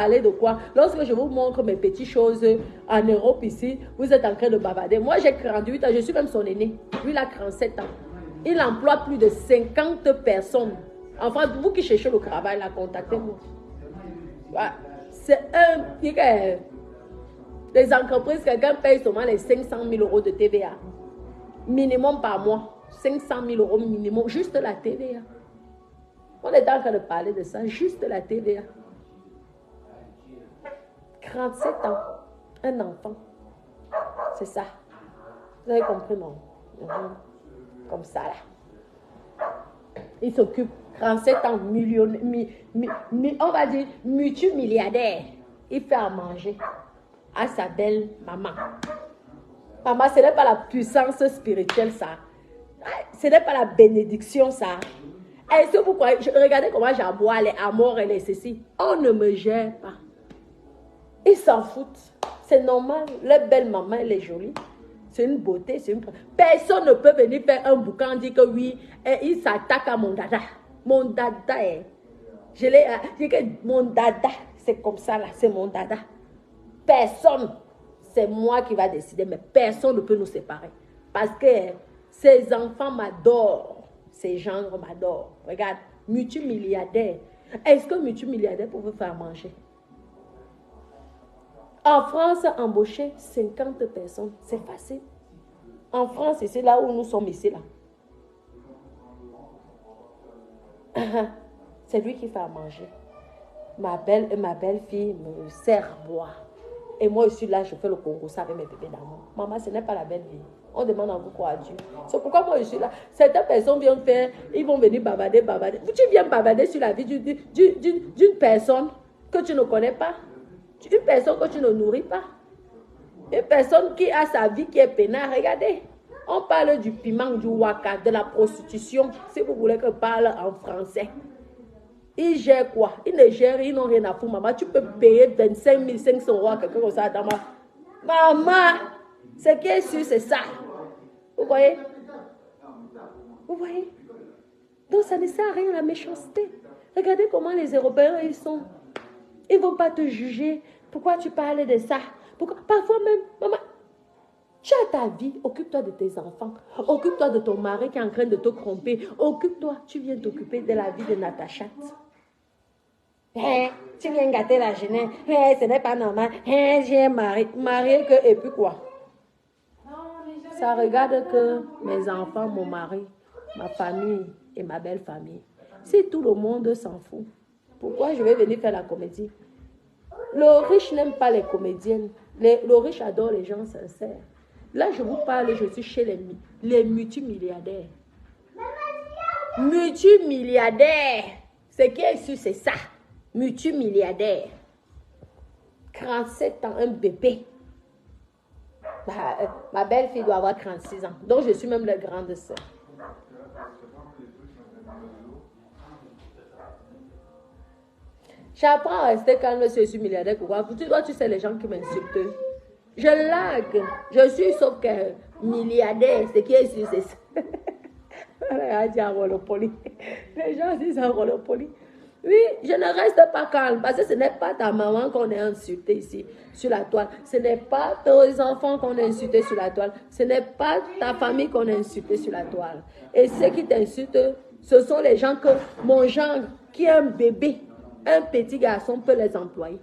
parler de quoi? Lorsque je vous montre mes petites choses en Europe ici, vous êtes en train de bavarder. Moi, j'ai 48 ans, je suis même son aîné. Lui, il a 37 ans. Il emploie plus de 50 personnes. Enfin, vous qui cherchez le travail, là, contactez-moi. C'est les entreprises, quelqu'un paye seulement les 500 000 euros de TVA. Minimum par mois. 500 000 euros minimum, juste la TVA. On est en train de parler de ça, juste la TVA. 37 ans, un enfant. C'est ça. Vous avez compris, non? Comme ça, là. Il s'occupe, 37 ans, on va dire multimilliardaire. Il fait à manger à sa belle maman. Maman, ce n'est pas la puissance spirituelle, ça. Ce n'est pas la bénédiction, ça. Est-ce que vous croyez, regardez comment j'aboie les amours et les ceci. On ne me gère pas. Ils s'en foutent. C'est normal. La belle maman, elle est jolie. C'est une beauté. Personne ne peut venir faire un boucan, dire que oui, et il s'attaque à mon dada. Mon dada est. Mon dada, c'est comme ça là, c'est mon dada. Personne, c'est moi qui va décider, mais personne ne peut nous séparer. Parce que ces enfants m'adorent. Ces gens m'adorent. Regarde, multimilliardaire. Est-ce que multimilliardaire peut faire manger? En France, embaucher 50 personnes, c'est facile. En France, c'est là où nous sommes ici, là. C'est lui qui fait à manger. Ma belle-fille me sert à boire. Et moi, je suis là, je fais le Congo, ça avec mes bébés d'amour. Maman, ce n'est pas la belle vie. On demande encore quoi à Dieu. C'est pourquoi moi, je suis là. Certaines personnes viennent faire, ils vont venir bavarder. Tu viens bavarder sur la vie d'une personne que tu ne connais pas. Une personne que tu ne nourris pas. Une personne qui a sa vie qui est peinard. Regardez. On parle du piment, du waka, de la prostitution. Si vous voulez que je parle en français. Ils gèrent quoi? Ils ne gèrent, ils n'ont rien à foutre. Maman, tu peux payer 25 500 euros à quelqu'un comme ça dans Maman, ce qui est sûr, c'est ça. Vous voyez? Vous voyez? Donc, ça ne sert à rien la méchanceté. Regardez comment les Européens, ils sont. Ils ne vont pas te juger. Pourquoi tu parles de ça? Pourquoi? Parfois même, maman, tu as ta vie. Occupe-toi de tes enfants. Occupe-toi de ton mari qui est en train de te tromper. Occupe-toi. Tu viens t'occuper de la vie de Natacha. Hey, tu viens gâter la jeunesse. Hey, ce n'est pas normal. Hey, j'ai marié que, et puis quoi? Ça regarde que mes enfants, mon mari, ma famille et ma belle famille. Si tout le monde s'en fout, pourquoi je vais venir faire la comédie? Le riche n'aime pas les comédiennes. Le riche adore les gens sincères. Là, je vous parle, je suis chez les multimilliardaires. Multimilliardaires. Ce qui est sûr, c'est ça. Multimilliardaire. 37 ans, un bébé. Ma belle-fille doit avoir 36 ans. Donc, je suis même la grande sœur. J'apprends à rester calme si je suis milliardaire. Pourquoi? Tu sais les gens qui m'insultent. Je lag. Je suis sauf que milliardaire. Ce qui est sûr, c'est ça. Les gens disent en Monopoly. Oui, je ne reste pas calme parce que ce n'est pas ta maman qu'on a insulté ici sur la toile. Ce n'est pas tes enfants qu'on a insulté sur la toile. Ce n'est pas ta famille qu'on a insulté sur la toile. Et ceux qui t'insultent, ce sont les gens que mon genre, qui est un bébé, un petit garçon peut les employer.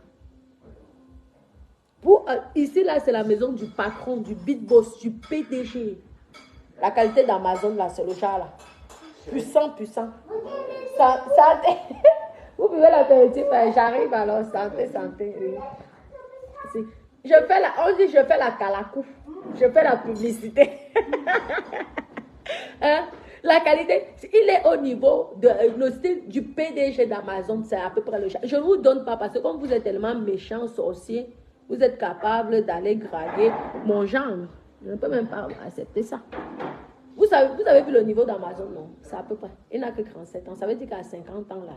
Ici, là, c'est la maison du patron, du big boss, du PDG. La qualité d'Amazon, là, c'est le chat, là. Puissant, puissant. Santé. Vous pouvez l'apéritif, j'arrive alors, santé. On dit, je fais la calakou. Je fais la publicité. Hein? La qualité, il est au niveau de le style du PDG d'Amazon, c'est à peu près le chat. Je ne vous donne pas parce que comme vous êtes tellement méchant, sorcier, vous êtes capable d'aller grailler mon genre. Je ne peux même pas accepter ça. Vous avez vu le niveau d'Amazon, non? C'est à peu près. Il n'a que 37 ans. Ça veut dire qu'à 50 ans, là,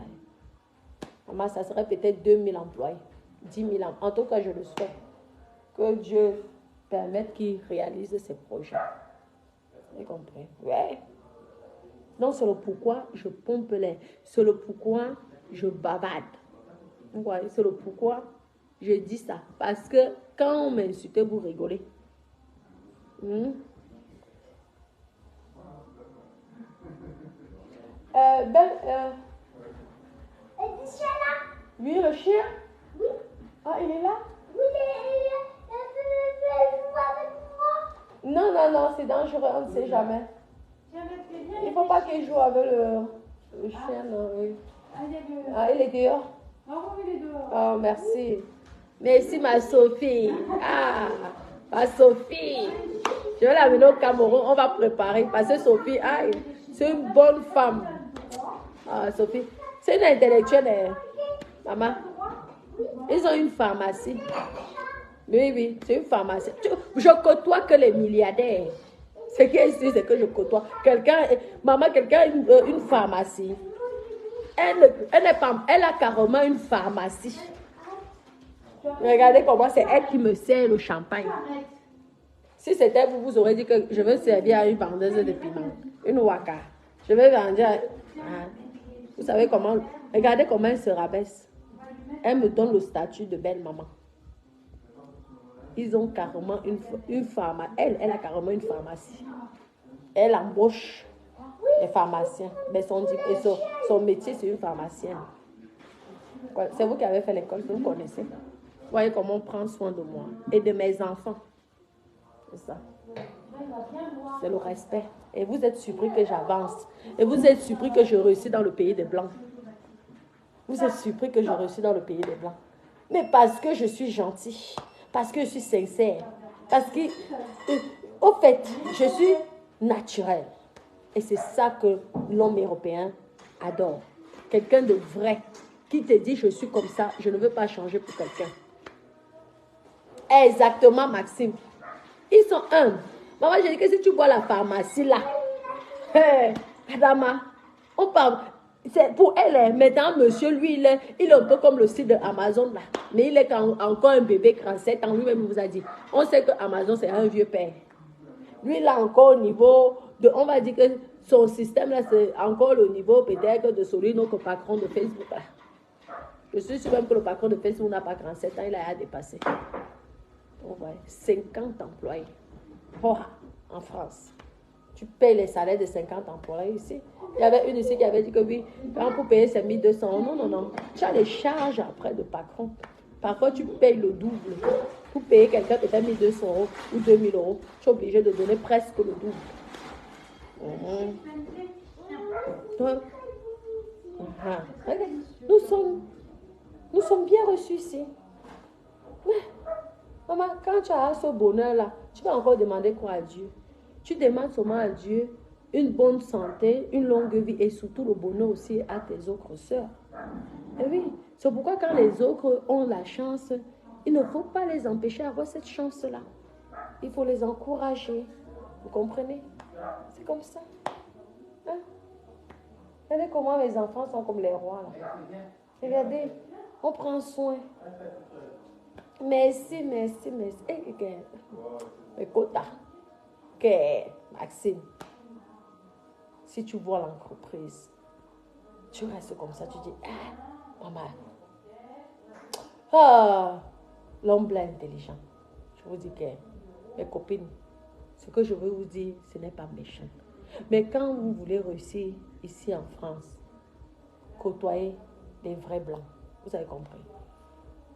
maman, ça serait peut-être 2000 employés, 10 000 employés. En tout cas, je le souhaite. Que Dieu permette qu'il réalise ses projets. Vous avez compris? Ouais. Donc, c'est le pourquoi je pompe l'air. C'est le pourquoi je bavarde. Vous voyez, c'est le pourquoi je dis ça. Parce que quand on m'insultait, vous rigolez. Hmm? Oui, le chien? Oui. Ah, il est là? Oui, non, non, non, c'est dangereux, on ne sait jamais. Il ne faut pas qu'il joue avec le chien, non, oui. Ah, il est dehors? Oh, merci. Merci, ma Sophie. Ah, ma Sophie. Je vais l'amener au Cameroun, on va préparer. Parce que Sophie, ah, c'est une bonne femme. Ah, Sophie, c'est une intellectuelle, hein. Maman. Ils ont une pharmacie. Oui, oui, c'est une pharmacie. Je côtoie que les milliardaires. Ce qui est ici, c'est que je côtoie. Maman, quelqu'un a une pharmacie. Elle a carrément une pharmacie. Regardez comment c'est elle qui me sert le champagne. Si c'était vous, vous aurez dit que je veux servir à une vendeuse de piment. Une waka. Je vais vendre. Vous savez comment. Regardez comment elle se rabaisse. Elle me donne le statut de belle maman. Ils ont carrément une pharmacie. Elle a carrément une pharmacie. Elle embauche les pharmaciens. Mais son métier, c'est une pharmacienne. C'est vous qui avez fait l'école, vous connaissez. Vous voyez comment on prend soin de moi et de mes enfants. C'est ça. C'est le respect. Et vous êtes surpris que j'avance. Et vous êtes surpris que je réussis dans le pays des Blancs. Vous êtes surpris que je réussis dans le pays des Blancs. Mais parce que je suis gentil. Parce que je suis sincère. Parce que, au fait, je suis naturel. Et c'est ça que l'homme européen adore. Quelqu'un de vrai qui te dit je suis comme ça, je ne veux pas changer pour quelqu'un. Exactement, Maxime. Ils sont humbles. Maman, j'ai dit que si tu vois la pharmacie là, Adama, on parle. C'est pour elle, maintenant, monsieur, lui, il est un peu comme le site de Amazon là. Mais il est encore un bébé 37 ans, lui-même vous a dit. On sait que Amazon, c'est un vieux père. Lui, il a encore au niveau de, on va dire que son système là, c'est encore le niveau peut-être de celui de notre patron de Facebook là. Je suis sûr même que le patron de Facebook n'a pas 37 ans, il a dépassé. On voit 50 employés. Oh, en France. Tu payes les salaires de 50 employés ici. Il y avait une ici qui avait dit que oui, quand pour payer c'est 1200 €. Non, non, non. Tu as les charges après de patron. Parfois, tu payes le double. Pour payer quelqu'un qui fait 1200 € ou 2000 €, tu es obligé de donner presque le double. Nous sommes bien reçus ici. Mais, maman, quand tu as ce bonheur-là, tu vas encore demander quoi à Dieu? Tu demandes seulement à Dieu une bonne santé, une longue vie et surtout le bonheur aussi à tes autres sœurs. Et oui, c'est pourquoi quand les autres ont la chance, il ne faut pas les empêcher d'avoir cette chance-là. Il faut les encourager. Vous comprenez? C'est comme ça. Hein? Regardez comment mes enfants sont comme les rois. Là. Regardez, on prend soin. Merci, merci, merci. Écoute, Maxime, si tu vois l'entreprise, tu restes comme ça, tu dis, maman, l'homme blanc intelligent. Je vous dis que, mes copines, ce que je veux vous dire, ce n'est pas méchant. Mais quand vous voulez réussir ici en France, côtoyer les vrais blancs, vous avez compris?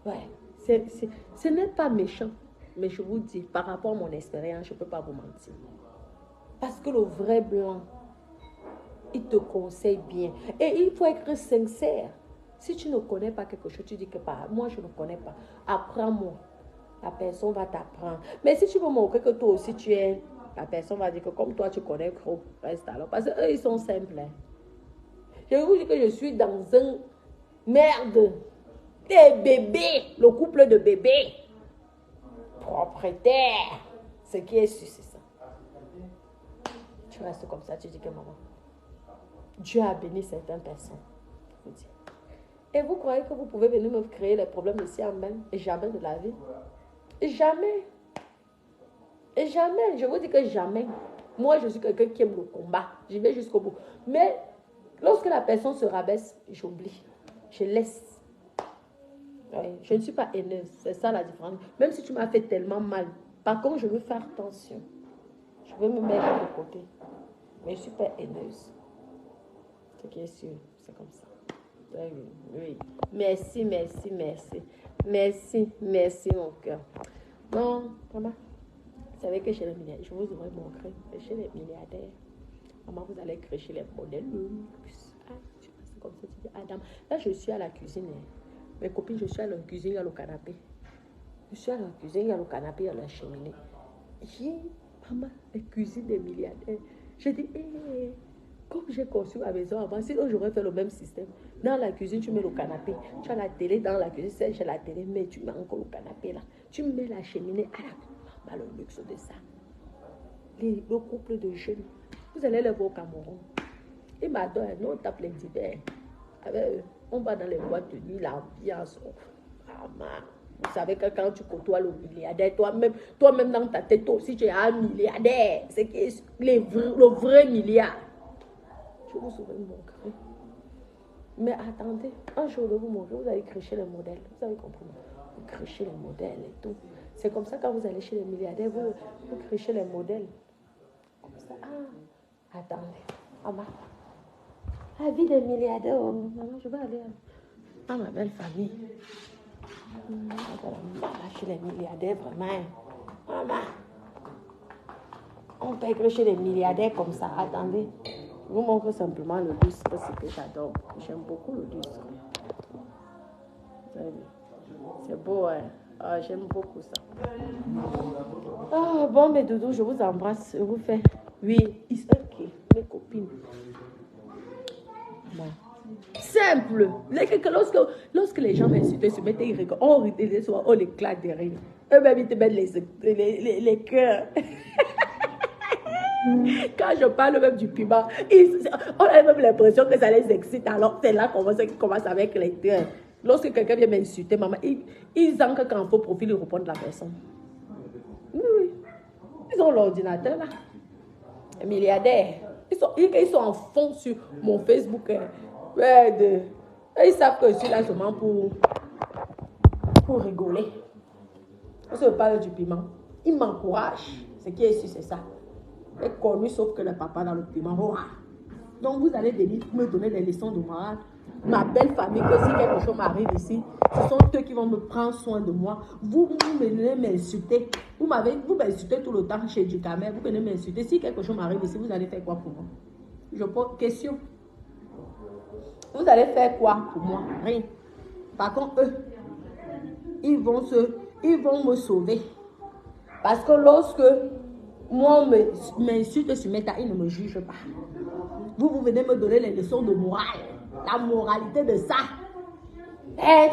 Ouais, ce n'est pas méchant. Mais je vous dis, par rapport à mon expérience, je ne peux pas vous mentir. Parce que le vrai blanc, il te conseille bien. Et il faut être sincère. Si tu ne connais pas quelque chose, tu dis que moi je ne connais pas. Apprends-moi. La personne va t'apprendre. Mais si tu veux montrer que toi aussi tu es, la personne va dire que comme toi tu connais trop, reste alors. Parce qu'eux ils sont simples. Hein. Je vous dis que je suis dans un merde. Des bébés, le couple de bébés. Propriétaire. Ce qui est sûr, c'est ça. Tu restes comme ça, tu dis que maman, Dieu a béni certaines personnes. Vous dites. Et vous croyez que vous pouvez venir me créer les problèmes ici en même et jamais de la vie? Jamais. Et jamais. Je vous dis que jamais. Moi, je suis quelqu'un qui aime le combat. J'y vais jusqu'au bout. Mais lorsque la personne se rabaisse, j'oublie. Je laisse. Oui, je ne suis pas haineuse, c'est ça la différence. Même si tu m'as fait tellement mal, par contre, je veux faire attention. Je veux me mettre de côté. Mais je ne suis pas haineuse. Ce qui est sûr, c'est comme ça. Oui, oui. Merci, merci, merci. Merci, merci, mon cœur. Non, maman, vous savez que chez les milliardaires, je vous aurais montré, chez les milliardaires, maman, vous allez créer les modèles luxe. Ah, c'est comme ça, tu dis, Adam. Là, je suis à la cuisine. Mes copines, je suis à la cuisine, il y a le canapé. Je suis à la cuisine, il y a le canapé, il y a la cheminée. J'ai, maman, la cuisine des milliardaires. Je dis, comme j'ai conçu ma maison avant, sinon j'aurais fait le même système. Dans la cuisine, tu mets le canapé. Tu as la télé dans la cuisine, j'ai la télé, mais tu mets encore le canapé là. Tu mets la cheminée à la maman, le luxe de ça. Le couple de jeunes, vous allez les voir au Cameroun. Ils m'adorent, nous on tape les divers. Avec eux, on va dans les boîtes de nuit, l'ambiance. Vous savez que quand tu côtoies le milliardaire, toi-même dans ta tête, toi aussi tu es un milliardaire. C'est le vrai milliard. Je vous aurais montré. Mais attendez, un jour de vous montrer, vous allez crécher les modèles. Vous avez compris? Vous créchez les modèles et tout. C'est comme ça quand vous allez chez les milliardaires, vous créchez les modèles. Comme ça. Ah, attendez. Maman. La vie des milliardaires, oh, maman, je vais aller à ma belle famille. Chez les milliardaires, vraiment. Maman. On peut crécher les milliardaires comme ça. Attendez. Je vous montre simplement le lustre, c'est que j'adore. J'aime beaucoup le lustre. C'est beau, hein? Ah, j'aime beaucoup ça. Ah, bon, mes doudous, je vous embrasse. Je vous fais. Oui, ok, mes copines. Bon. Simple. Lorsque les gens m'insultent, se mettent, ils rigolent. On éclate de rire. Eux-mêmes, ils te mettent les cœurs. Quand je parle même du piment, on a même l'impression que ça les excite. Alors, c'est là qu'on commence avec les cœurs. Lorsque quelqu'un vient m'insulter, maman, ils encrent quand il faut profil, ils répondent la personne. Oui, oui. Ils ont l'ordinateur là. Les milliardaires. Ils sont en fond sur mon Facebook. Ils savent que je suis là seulement pour rigoler. Quand je parle du piment, ils m'encouragent. Ce qui est sûr, c'est ça. Est connu sauf que le papa dans le piment. Oh. Donc vous allez me donner des leçons de morale. Ma belle famille, que si quelque chose m'arrive ici, ce sont eux qui vont me prendre soin de moi. Vous venez m'insulter. Vous m'insultez tout le temps chez Ducamel. Vous venez m'insulter. Si quelque chose m'arrive ici, vous allez faire quoi pour moi? Je pose question. Vous allez faire quoi pour moi? Rien. Par contre, eux, ils vont me sauver. Parce que lorsque moi, on m'insulte sur mes tas, ils ne me jugent pas. Vous venez me donner les leçons de morale. La moralité de ça.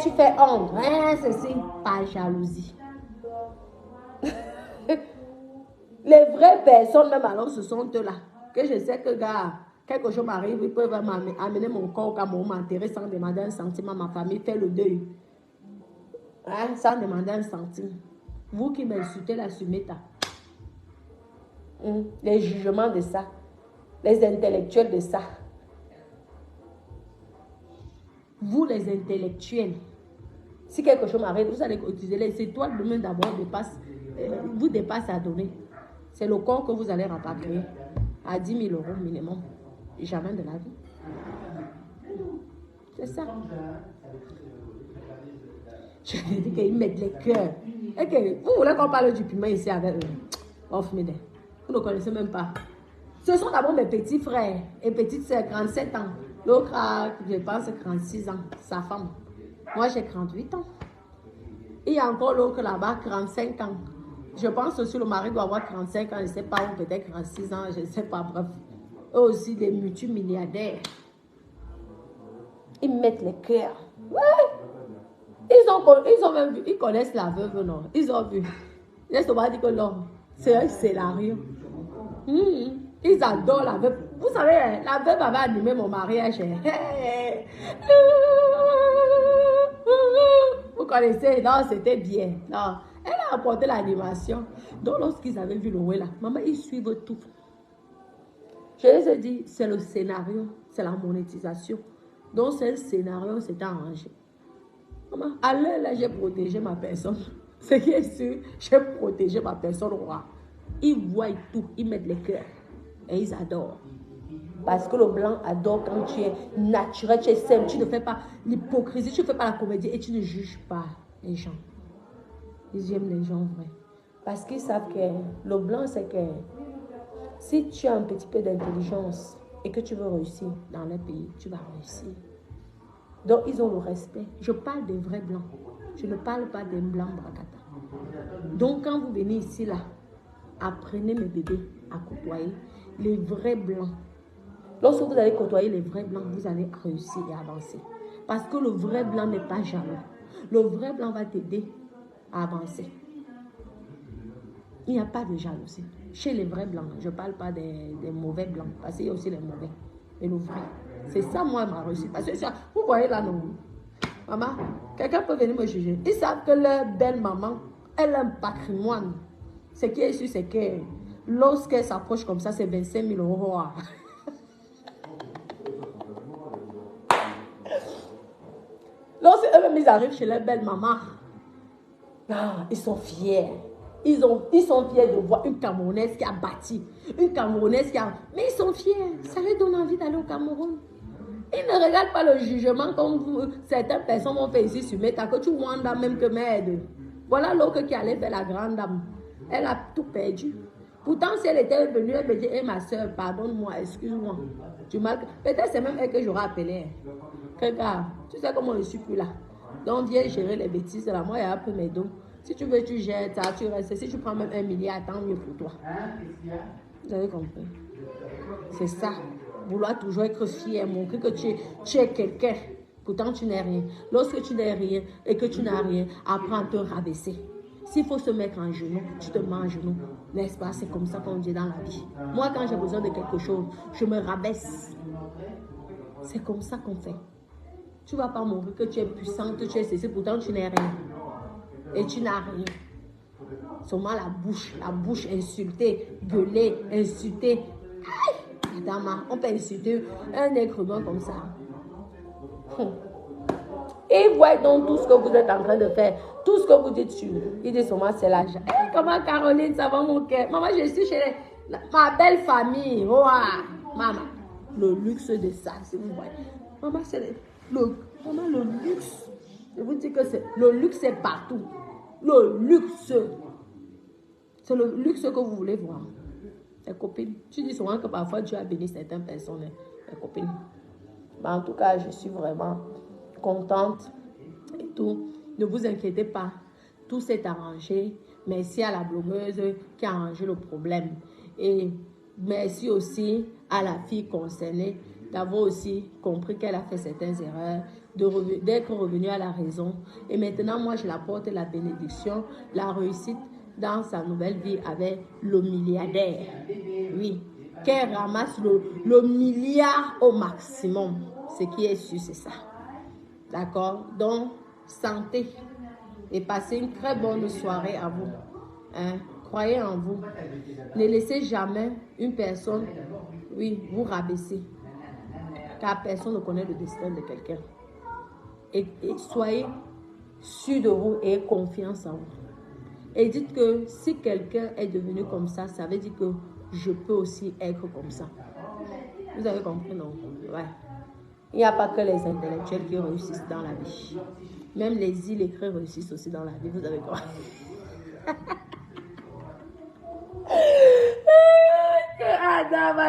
Tu fais honte. Ceci. Pas jalousie. Les vraies personnes, même alors, ce sont eux là. Que je sais que, gars, quelque chose m'arrive, ils peuvent amener mon corps au Cameroun, m'enterrer sans demander un centime à ma famille, faire le deuil. Sans demander un centime. Vous qui m'insultez là sur mes tas. Les jugements de ça. Les intellectuels de ça. Vous les intellectuels, si quelque chose m'arrête, vous allez utiliser les étoiles de main d'abord vous dépasse à donner. C'est le corps que vous allez rapatrier à 10 000 € minimum. Jamais de la vie. C'est ça. Je dis qu'ils mettent les cœurs. Vous voulez qu'on parle du piment ici avec eux? Off, vous ne connaissez même pas. Ce sont d'abord mes petits frères et petites sœurs, 37 ans. L'autre a, je pense, 36 ans, sa femme. Moi, j'ai 38 ans. Il y a encore l'autre là-bas, 45 ans. Je pense aussi le mari doit avoir 35 ans, je ne sais pas, ou peut-être 36 ans, je ne sais pas, bref. Eux aussi, des multimilliardaires. Ils mettent les cœurs. Ouais. Ils ont même vu, ils connaissent la veuve, non? Ils ont vu. Laisse-moi dire que non, c'est un scénario. Ils adorent la veuve. Vous savez, la veuve avait animé mon mariage. Vous connaissez? Non, c'était bien. Non, elle a apporté l'animation. Donc, lorsqu'ils avaient vu le ouais là, maman, ils suivent tout. Je les ai dit, c'est le scénario, c'est la monétisation. Donc, c'est le scénario, c'est arrangé. Maman, à l'heure là, j'ai protégé ma personne. Ce qui est sûr, j'ai protégé ma personne roi. Ils voient tout, ils mettent les cœurs. Et ils adorent. Parce que le blanc adore quand tu es naturel, tu es simple, tu ne fais pas l'hypocrisie, tu ne fais pas la comédie et tu ne juges pas les gens. Ils aiment les gens vrais. Parce qu'ils savent que le blanc, c'est que si tu as un petit peu d'intelligence et que tu veux réussir dans le pays, tu vas réussir. Donc, ils ont le respect. Je parle des vrais blancs. Je ne parle pas des blancs bracata. Donc, quand vous venez ici, là, apprenez mes bébés à côtoyer les vrais blancs. Lorsque vous allez côtoyer les vrais blancs, vous allez réussir et avancer. Parce que le vrai blanc n'est pas jaloux. Le vrai blanc va t'aider à avancer. Il n'y a pas de jalousie. Chez les vrais blancs, je ne parle pas des mauvais blancs. Parce qu'il y a aussi les mauvais. Et le vrai. C'est ça, moi, ma réussite. Parce que ça, vous voyez là, non. Maman, quelqu'un peut venir me juger. Ils savent que leur belle maman, elle a un patrimoine. Ce qui est sûr, c'est que lorsqu'elle s'approche comme ça, c'est 25 000 euros. Lorsqu'ils arrivent chez leur belle maman, ils sont fiers. Ils sont fiers de voir une Camerounaise qui a bâti. Une Camerounaise qui a... Mais ils sont fiers. Ça leur donne envie d'aller au Cameroun. Ils ne regardent pas le jugement comme certaines personnes vont faire ici sur Meta, que tu vois même que merde. Voilà l'autre qui allait faire la grande dame. Elle a tout perdu. Pourtant, si elle était venue, elle me dit, hey, ma soeur, pardonne-moi, excuse-moi. Peut-être c'est même elle que j'aurais appelé. Regarde, tu sais comment je suis plus là. Donc, viens gérer les bêtises là. Moi, il y a un peu mes dos. Si tu veux, tu gères ça, tu restes. Si tu prends même 1 milliard, tant mieux pour toi. Vous avez compris? C'est ça. Vouloir toujours être fier, montrer que tu es quelqu'un. Pourtant, tu n'es rien. Lorsque tu n'es rien et que tu n'as rien, apprends à te rabaisser. S'il faut se mettre en genoux, tu te mets en genoux. N'est-ce pas? C'est comme ça qu'on dit dans la vie. Moi, quand j'ai besoin de quelque chose, je me rabaisse. C'est comme ça qu'on fait. Tu ne vas pas montrer que tu es puissante, que tu es ceci, pourtant tu n'es rien. Et tu n'as rien. Seulement la bouche insultée, gueuler, insulter. Aïe! Madame, on peut insulter un être humain comme ça. Et voyez donc tout ce que vous êtes en train de faire, tout ce que vous dites sur nous. Il dit seulement c'est l'âge. Hey, comment Caroline, ça va mon cœur? Maman, je suis chez ma belle famille. Oh, maman, le luxe de ça, si vous voyez. Maman, c'est le luxe. Je vous dis que le luxe, c'est partout. Le luxe. C'est le luxe que vous voulez voir. Les copines. Tu dis souvent que parfois Dieu a béni certaines personnes, les copines. Mais en tout cas, je suis vraiment contente et tout. Ne vous inquiétez pas. Tout s'est arrangé. Merci à la blogueuse qui a arrangé le problème. Et merci aussi à la fille concernée d'avoir aussi compris qu'elle a fait certaines erreurs, d'être revenue à la raison. Et maintenant, moi, je la porte la bénédiction, la réussite dans sa nouvelle vie avec le milliardaire. Oui, qu'elle ramasse le milliard au maximum. Ce qui est sûr, c'est ça. D'accord? Donc, santé. Et passez une très bonne soirée à vous. Hein? Croyez en vous. Ne laissez jamais une personne, oui, vous rabaisser. Car personne ne connaît le destin de quelqu'un. Et soyez sûr de vous et confiance en vous. Et dites que si quelqu'un est devenu comme ça, ça veut dire que je peux aussi être comme ça. Vous avez compris, non? Ouais. Il n'y a pas que les intellectuels qui réussissent dans la vie. Même les illettrés réussissent aussi dans la vie. Vous avez compris?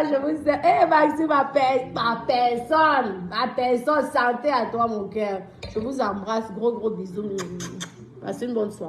Je vous dis, hey Maxime, ma personne, santé à toi mon cœur. Je vous embrasse, gros bisous. Passez une bonne soirée.